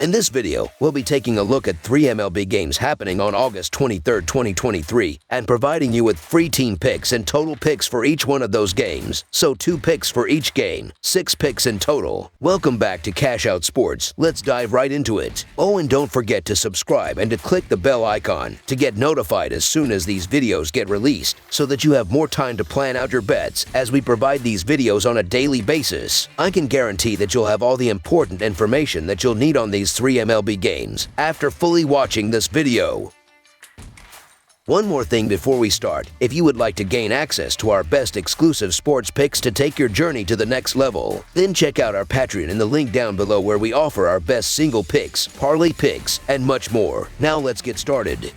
In this video, we'll be taking a look at 3 MLB games happening on August 23, 2023, and providing you with free team picks and total picks for each one of those games. So 2 picks for each game, 6 picks in total. Welcome back to Cash Out Sports. Let's dive right into it. Oh, and don't forget to subscribe and to click the bell icon to get notified as soon as these videos get released, so that you have more time to plan out your bets as we provide these videos on a daily basis. I can guarantee that you'll have all the important information that you'll need on these 3 MLB games after fully watching this video. One more thing before we start. If you would like to gain access to our best exclusive sports picks to take your journey to the next level, then check out our Patreon in the link down below, where we offer our best single picks, parlay picks, and much more. Now let's get started.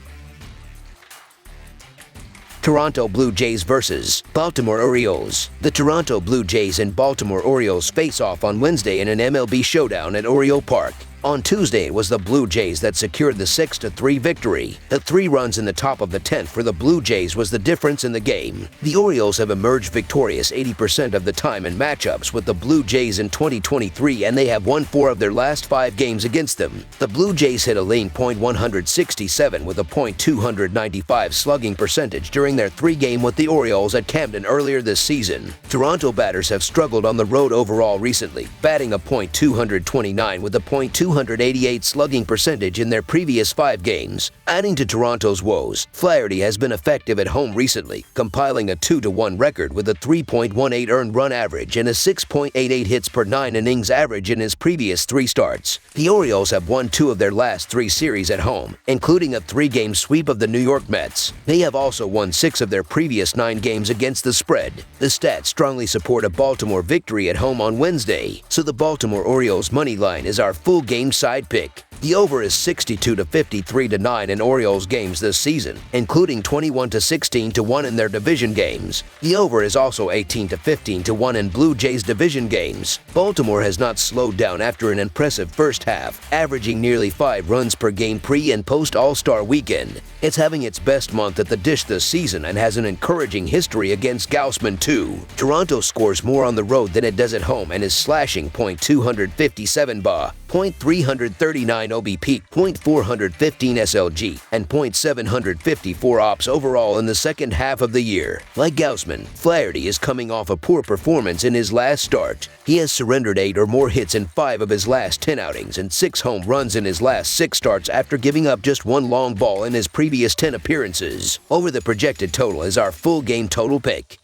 Toronto Blue Jays vs. Baltimore Orioles. The Toronto Blue Jays and Baltimore Orioles face off on Wednesday in an MLB showdown at Oriole Park. On Tuesday, it was the Blue Jays that secured the 6-3 victory. The 3 runs in the top of the 10th for the Blue Jays was the difference in the game. The Orioles have emerged victorious 80% of the time in matchups with the Blue Jays in 2023, and they have won 4 of their last 5 games against them. The Blue Jays hit a lean .167 with a .295 slugging percentage during their 3-game with the Orioles at Camden earlier this season. Toronto batters have struggled on the road overall recently, batting a .229 with a .288 slugging percentage in their previous 5 games. Adding to Toronto's woes, Flaherty has been effective at home recently, compiling a 2-1 record with a 3.18 earned run average and a 6.88 hits per 9 innings average in his previous 3 starts. The Orioles have won 2 of their last 3 series at home, including a 3-game sweep of the New York Mets. They have also won 6 of their previous 9 games against the spread. The stats strongly support a Baltimore victory at home on Wednesday, so the Baltimore Orioles money line is our full game side pick. The over is 62 to 53 to 9 in Orioles games this season, including 21 to 16 to 1 in their division games. The over is also 18 to 15 to 1 in Blue Jays division games. Baltimore has not slowed down after an impressive first half, averaging nearly 5 runs per game pre and post All-Star weekend. It's having its best month at the dish this season and has an encouraging history against Gaussman too. Toronto scores more on the road than it does at home and is slashing .257 BA, .339 OBP, .415 SLG, and .754 OPS overall in the second half of the year. Like Gaussman, Flaherty is coming off a poor performance in his last start. He has surrendered 8 or more hits in 5 of his last 10 outings and 6 home runs in his last 6 starts after giving up just 1 long ball in his previous 10 appearances. Over the projected total is our full game total pick.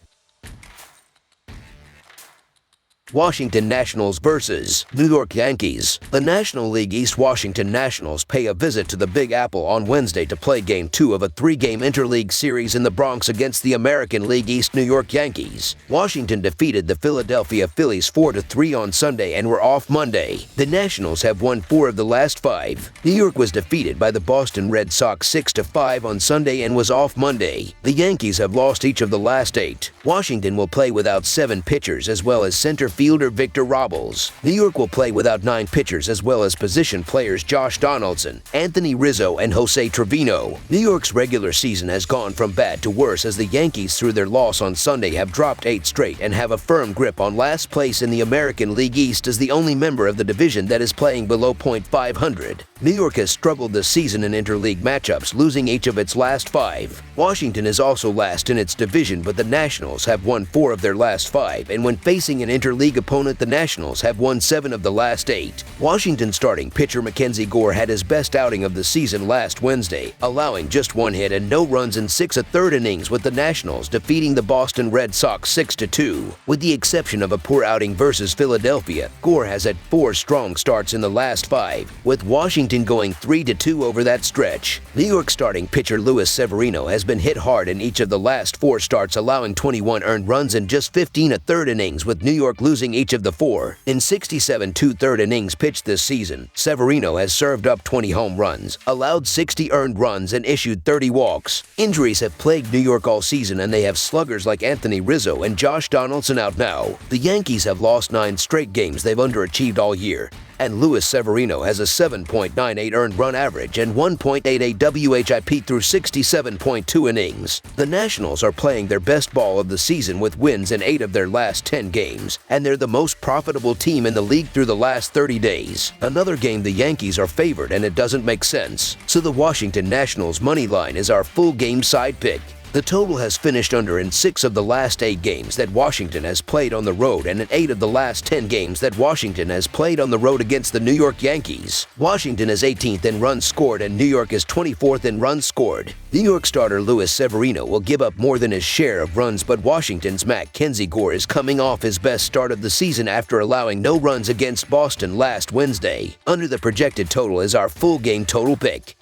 Washington Nationals vs. New York Yankees. The National League East Washington Nationals pay a visit to the Big Apple on Wednesday to play Game 2 of a 3-game interleague series in the Bronx against the American League East New York Yankees. Washington defeated the Philadelphia Phillies 4-3 on Sunday and were off Monday. The Nationals have won 4 of the last 5. New York was defeated by the Boston Red Sox 6-5 on Sunday and was off Monday. The Yankees have lost each of the last 8. Washington will play without 7 pitchers as well as center fielder Victor Robles. New York will play without 9 pitchers as well as position players Josh Donaldson, Anthony Rizzo, and Jose Trevino. New York's regular season has gone from bad to worse as the Yankees, through their loss on Sunday, have dropped 8 straight and have a firm grip on last place in the American League East as the only member of the division that is playing below .500. New York has struggled this season in interleague matchups, losing each of its last 5. Washington is also last in its division, but the Nationals have won 4 of their last 5, and when facing an interleague opponent, the Nationals have won 7 of the last 8. Washington starting pitcher Mackenzie Gore had his best outing of the season last Wednesday, allowing just 1 hit and no runs in 6 1/3 innings, with the Nationals defeating the Boston Red Sox 6-2. With the exception of a poor outing versus Philadelphia, Gore has had 4 strong starts in the last 5, with Washington going 3-2 over that stretch. New York starting pitcher Luis Severino has been hit hard in each of the last 4 starts, allowing 21 earned runs in just 15 1/3 innings, with New York losing each of the 4. In 67 2/3 innings pitched this season, Severino has served up 20 home runs, allowed 60 earned runs, and issued 30 walks. Injuries have plagued New York all season, and they have sluggers like Anthony Rizzo and Josh Donaldson out now. The Yankees have lost 9 straight games they've underachieved all year. and Luis Severino has a 7.98 earned run average and 1.88 WHIP through 67.2 innings. The Nationals are playing their best ball of the season with wins in 8 of their last 10 games, and they're the most profitable team in the league through the last 30 days. Another game the Yankees are favored and it doesn't make sense, so the Washington Nationals money line is our full game side pick. The total has finished under in 6 of the last 8 games that Washington has played on the road and in 8 of the last 10 games that Washington has played on the road against the New York Yankees. Washington is 18th in runs scored and New York is 24th in runs scored. New York starter Luis Severino will give up more than his share of runs, but Washington's Mackenzie Gore is coming off his best start of the season after allowing no runs against Boston last Wednesday. Under the projected total is our full game total pick.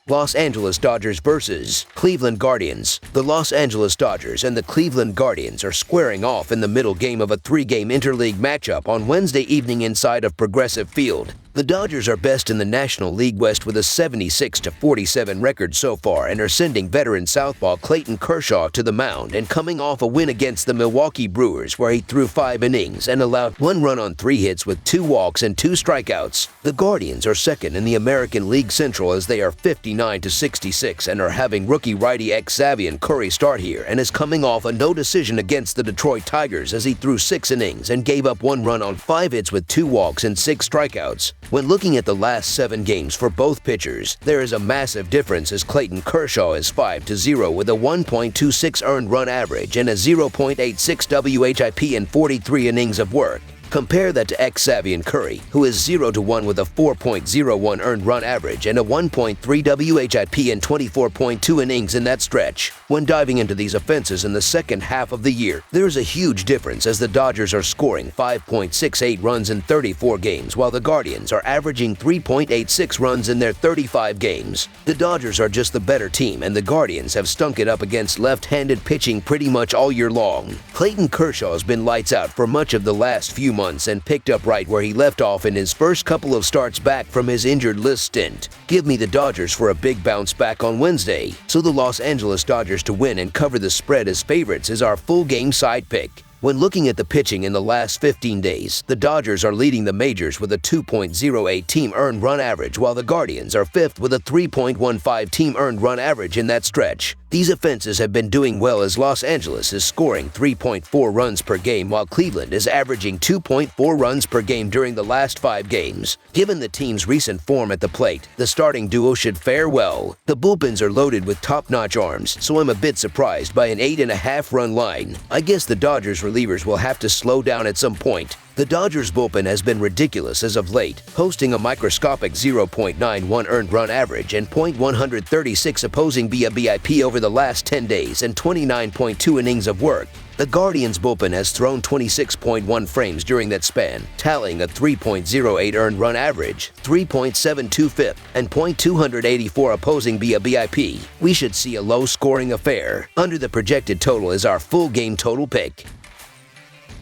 Los Angeles Dodgers versus Cleveland Guardians. The Los Angeles Dodgers and the Cleveland Guardians are squaring off in the middle game of a 3-game interleague matchup on Wednesday evening inside of Progressive Field. The Dodgers are best in the National League West with a 76-47 record so far and are sending veteran southpaw Clayton Kershaw to the mound and coming off a win against the Milwaukee Brewers where he threw 5 innings and allowed 1 run on 3 hits with 2 walks and 2 strikeouts. The Guardians are second in the American League Central as they are 59-66 and are having rookie righty Xavier Curry start here and is coming off a no decision against the Detroit Tigers as he threw 6 innings and gave up 1 run on 5 hits with 2 walks and 6 strikeouts. When looking at the last 7 games for both pitchers, there is a massive difference as Clayton Kershaw is 5-0 with a 1.26 earned run average and a 0.86 WHIP in 43 innings of work. Compare that to Xavier Curry, who is 0-1 with a 4.01 earned run average and a 1.3 WHIP in 24.2 innings in that stretch. When diving into these offenses in the second half of the year, there is a huge difference as the Dodgers are scoring 5.68 runs in 34 games while the Guardians are averaging 3.86 runs in their 35 games. The Dodgers are just the better team and the Guardians have stunk it up against left-handed pitching pretty much all year long. Clayton Kershaw has been lights out for much of the last few months and picked up right where he left off in his first couple of starts back from his injured list stint. Give me the Dodgers for a big bounce back on Wednesday, so the Los Angeles Dodgers to win and cover the spread as favorites is our full game side pick. When looking at the pitching in the last 15 days, the Dodgers are leading the majors with a 2.08 team earned run average while the Guardians are 5th with a 3.15 team earned run average in that stretch. These offenses have been doing well as Los Angeles is scoring 3.4 runs per game while Cleveland is averaging 2.4 runs per game during the last 5 games. Given the team's recent form at the plate, the starting duo should fare well. The bullpens are loaded with top-notch arms, so I'm a bit surprised by an 8.5-run line. I guess the Dodgers relievers will have to slow down at some point. The Dodgers bullpen has been ridiculous as of late, posting a microscopic 0.91 earned run average and .136 opposing BIP over the last 10 days and 29.2 innings of work. The Guardians bullpen has thrown 26.1 frames during that span, tallying a 3.08 earned run average, 3.72 FIP, and .284 opposing BIP. We should see a low-scoring affair. Under the projected total is our full game total pick.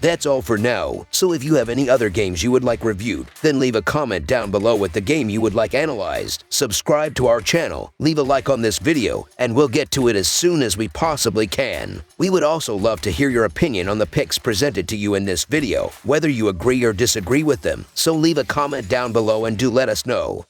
That's all for now, so if you have any other games you would like reviewed, then leave a comment down below with the game you would like analyzed. Subscribe to our channel, leave a like on this video, and we'll get to it as soon as we possibly can. We would also love to hear your opinion on the picks presented to you in this video, whether you agree or disagree with them, so leave a comment down below and do let us know.